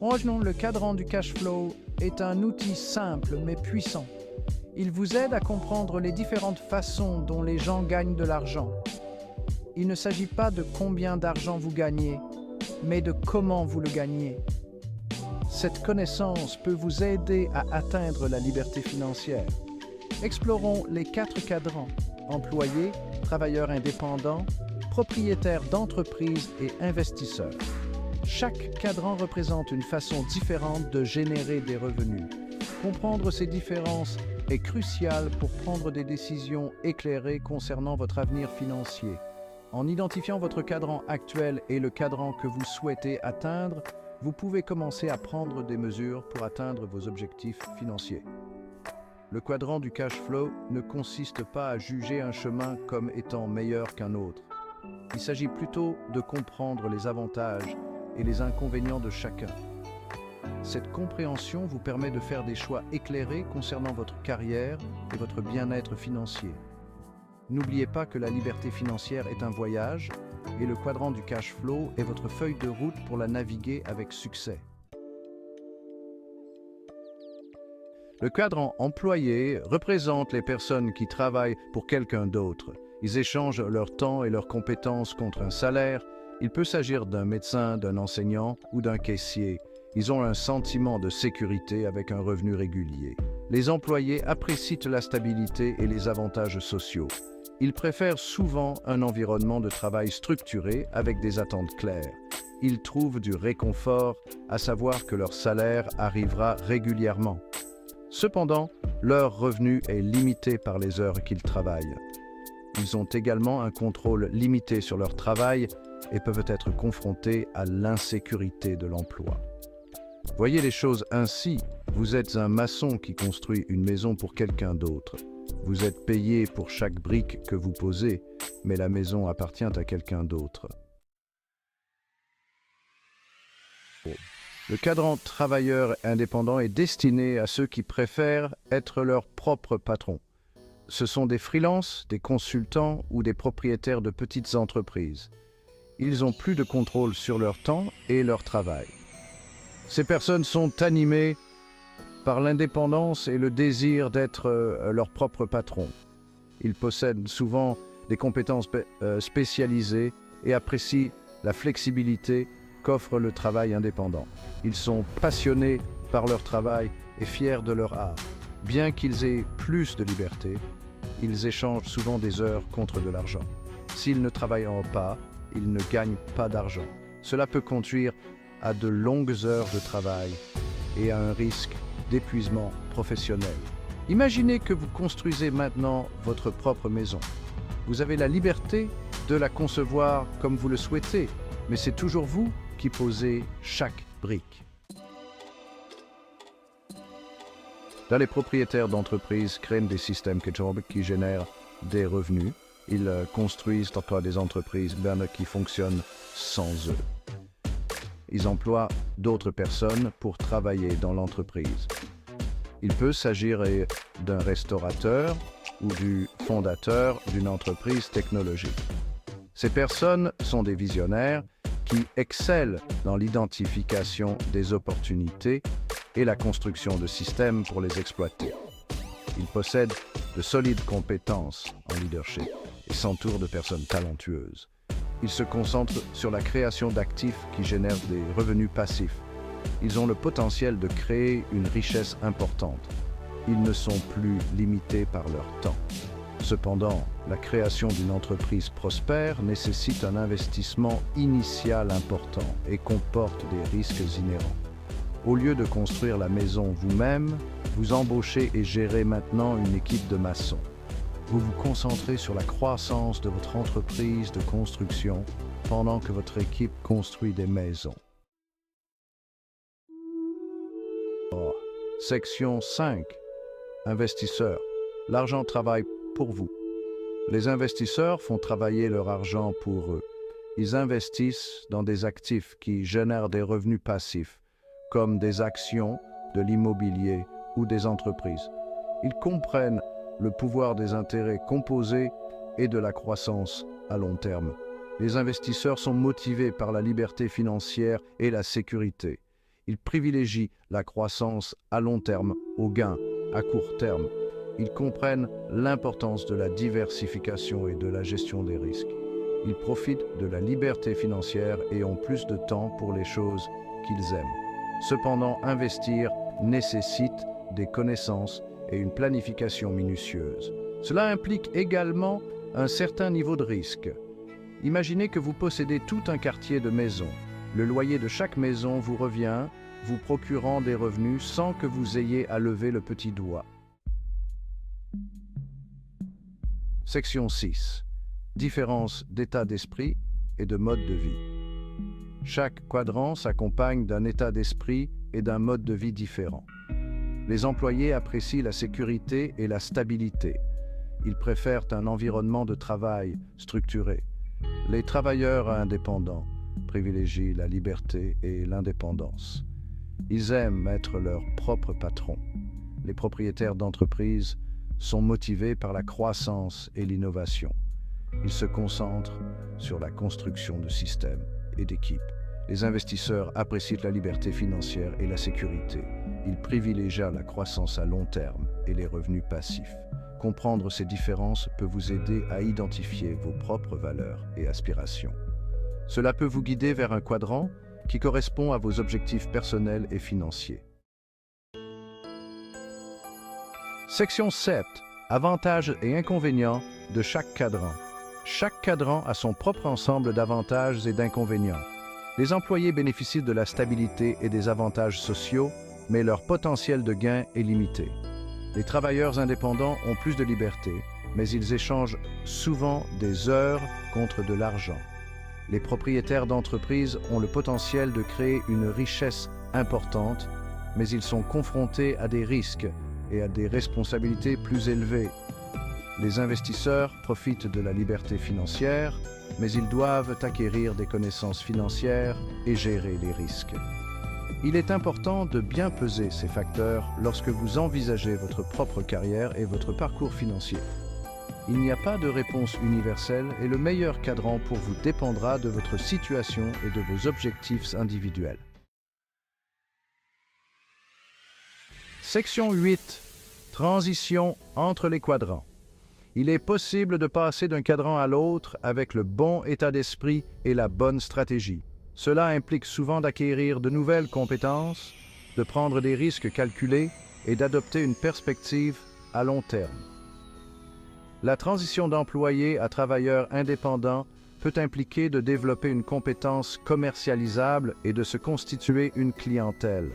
Franchement, le cadran du cash flow est un outil simple mais puissant. Il vous aide à comprendre les différentes façons dont les gens gagnent de l'argent. Il ne s'agit pas de combien d'argent vous gagnez, mais de comment vous le gagnez. Cette connaissance peut vous aider à atteindre la liberté financière. Explorons les 4 cadrans: employé, travailleur indépendant, propriétaire d'entreprise et investisseur. Chaque cadran représente une façon différente de générer des revenus. Comprendre ces différences est crucial pour prendre des décisions éclairées concernant votre avenir financier. En identifiant votre cadran actuel et le cadran que vous souhaitez atteindre, vous pouvez commencer à prendre des mesures pour atteindre vos objectifs financiers. Le quadrant du cash flow ne consiste pas à juger un chemin comme étant meilleur qu'un autre. Il s'agit plutôt de comprendre les avantages et les inconvénients de chacun. Cette compréhension vous permet de faire des choix éclairés concernant votre carrière et votre bien-être financier. N'oubliez pas que la liberté financière est un voyage et le quadrant du cash flow est votre feuille de route pour la naviguer avec succès. Le cadran employé représente les personnes qui travaillent pour quelqu'un d'autre. Ils échangent leur temps et leurs compétences contre un salaire. Il peut s'agir d'un médecin, d'un enseignant ou d'un caissier. Ils ont un sentiment de sécurité avec un revenu régulier. Les employés apprécient la stabilité et les avantages sociaux. Ils préfèrent souvent un environnement de travail structuré avec des attentes claires. Ils trouvent du réconfort à savoir que leur salaire arrivera régulièrement. Cependant, leur revenu est limité par les heures qu'ils travaillent. Ils ont également un contrôle limité sur leur travail et peuvent être confrontés à l'insécurité de l'emploi. Voyez les choses ainsi, vous êtes un maçon qui construit une maison pour quelqu'un d'autre. Vous êtes payé pour chaque brique que vous posez, mais la maison appartient à quelqu'un d'autre. Le cadran travailleur indépendant est destiné à ceux qui préfèrent être leur propre patron. Ce sont des freelances, des consultants ou des propriétaires de petites entreprises. Ils ont plus de contrôle sur leur temps et leur travail. Ces personnes sont animées par l'indépendance et le désir d'être leur propre patron. Ils possèdent souvent des compétences spécialisées et apprécient la flexibilité qu'offre le travail indépendant. Ils sont passionnés par leur travail et fiers de leur art. Bien qu'ils aient plus de liberté, ils échangent souvent des heures contre de l'argent. S'ils ne travaillent pas, ils ne gagnent pas d'argent. Cela peut conduire à de longues heures de travail et à un risque d'épuisement professionnel. Imaginez que vous construisez maintenant votre propre maison. Vous avez la liberté de la concevoir comme vous le souhaitez, mais c'est toujours vous qui posez chaque brique. Là, les propriétaires d'entreprises créent des systèmes qui génèrent des revenus. Ils construisent encore des entreprises qui fonctionnent sans eux. Ils emploient d'autres personnes pour travailler dans l'entreprise. Il peut s'agir d'un restaurateur ou du fondateur d'une entreprise technologique. Ces personnes sont des visionnaires qui excellent dans l'identification des opportunités et la construction de systèmes pour les exploiter. Ils possèdent de solides compétences en leadership et s'entourent de personnes talentueuses. Ils se concentrent sur la création d'actifs qui génèrent des revenus passifs. Ils ont le potentiel de créer une richesse importante. Ils ne sont plus limités par leur temps. Cependant, la création d'une entreprise prospère nécessite un investissement initial important et comporte des risques inhérents. Au lieu de construire la maison vous-même, vous embauchez et gérez maintenant une équipe de maçons. Vous vous concentrez sur la croissance de votre entreprise de construction pendant que votre équipe construit des maisons. Section 5. Investisseurs. L'argent travaille pour vous. Les investisseurs font travailler leur argent pour eux. Ils investissent dans des actifs qui génèrent des revenus passifs, comme des actions, de l'immobilier ou des entreprises. Ils comprennent le pouvoir des intérêts composés et de la croissance à long terme. Les investisseurs sont motivés par la liberté financière et la sécurité. Ils privilégient la croissance à long terme aux gains à court terme. Ils comprennent l'importance de la diversification et de la gestion des risques. Ils profitent de la liberté financière et ont plus de temps pour les choses qu'ils aiment. Cependant, investir nécessite des connaissances et une planification minutieuse. Cela implique également un certain niveau de risque. Imaginez que vous possédez tout un quartier de maisons. Le loyer de chaque maison vous revient, vous procurant des revenus sans que vous ayez à lever le petit doigt. Section 6. Différence d'état d'esprit et de mode de vie. Chaque quadrant s'accompagne d'un état d'esprit et d'un mode de vie différent. Les employés apprécient la sécurité et la stabilité. Ils préfèrent un environnement de travail structuré. Les travailleurs indépendants privilégient la liberté et l'indépendance. Ils aiment être leur propre patron. Les propriétaires d'entreprises sont motivés par la croissance et l'innovation. Ils se concentrent sur la construction de systèmes et d'équipes. Les investisseurs apprécient la liberté financière et la sécurité. Ils privilégient la croissance à long terme et les revenus passifs. Comprendre ces différences peut vous aider à identifier vos propres valeurs et aspirations. Cela peut vous guider vers un quadrant qui correspond à vos objectifs personnels et financiers. Section 7. Avantages et inconvénients de chaque cadran. Chaque cadran a son propre ensemble d'avantages et d'inconvénients. Les employés bénéficient de la stabilité et des avantages sociaux, mais leur potentiel de gain est limité. Les travailleurs indépendants ont plus de liberté, mais ils échangent souvent des heures contre de l'argent. Les propriétaires d'entreprises ont le potentiel de créer une richesse importante, mais ils sont confrontés à des risques et à des responsabilités plus élevées. Les investisseurs profitent de la liberté financière, mais ils doivent acquérir des connaissances financières et gérer les risques. Il est important de bien peser ces facteurs lorsque vous envisagez votre propre carrière et votre parcours financier. Il n'y a pas de réponse universelle et le meilleur cadran pour vous dépendra de votre situation et de vos objectifs individuels. Section 8. Transition entre les quadrants. Il est possible de passer d'un cadran à l'autre avec le bon état d'esprit et la bonne stratégie. Cela implique souvent d'acquérir de nouvelles compétences, de prendre des risques calculés et d'adopter une perspective à long terme. La transition d'employé à travailleur indépendant peut impliquer de développer une compétence commercialisable et de se constituer une clientèle.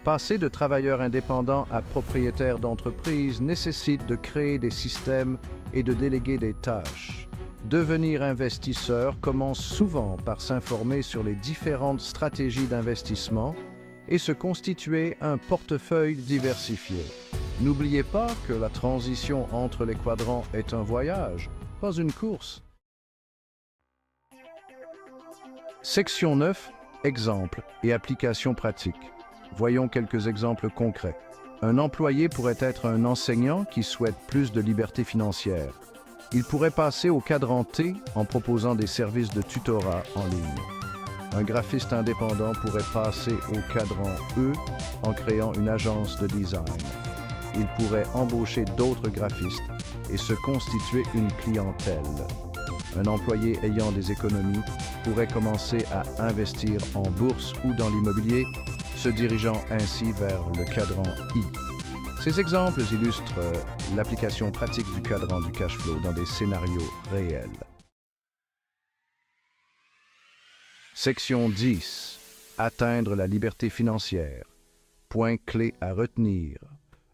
Passer de travailleur indépendant à propriétaire d'entreprise nécessite de créer des systèmes et de déléguer des tâches. Devenir investisseur commence souvent par s'informer sur les différentes stratégies d'investissement et se constituer un portefeuille diversifié. N'oubliez pas que la transition entre les quadrants est un voyage, pas une course. Section 9. Exemples et applications pratiques. Voyons quelques exemples concrets. Un employé pourrait être un enseignant qui souhaite plus de liberté financière. Il pourrait passer au cadran T en proposant des services de tutorat en ligne. Un graphiste indépendant pourrait passer au cadran E en créant une agence de design. Il pourrait embaucher d'autres graphistes et se constituer une clientèle. Un employé ayant des économies pourrait commencer à investir en bourse ou dans l'immobilier, se dirigeant ainsi vers le cadran I. Ces exemples illustrent l'application pratique du cadran du cash flow dans des scénarios réels. Section 10. Atteindre la liberté financière. Point clé à retenir.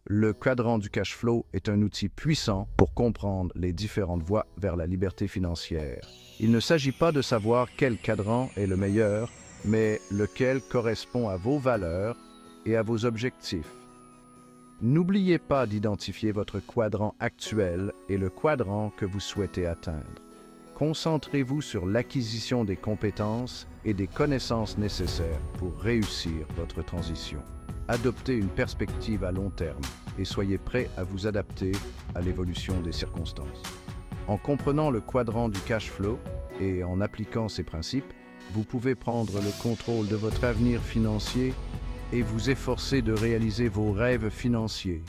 Le cadran du cash flow est un outil puissant pour comprendre les différentes voies vers la liberté financière. Il ne s'agit pas de savoir quel cadran est le meilleur, mais lequel correspond à vos valeurs et à vos objectifs. N'oubliez pas d'identifier votre quadrant actuel et le quadrant que vous souhaitez atteindre. Concentrez-vous sur l'acquisition des compétences et des connaissances nécessaires pour réussir votre transition. Adoptez une perspective à long terme et soyez prêt à vous adapter à l'évolution des circonstances. En comprenant le quadrant du cash flow et en appliquant ces principes, vous pouvez prendre le contrôle de votre avenir financier et vous efforcer de réaliser vos rêves financiers.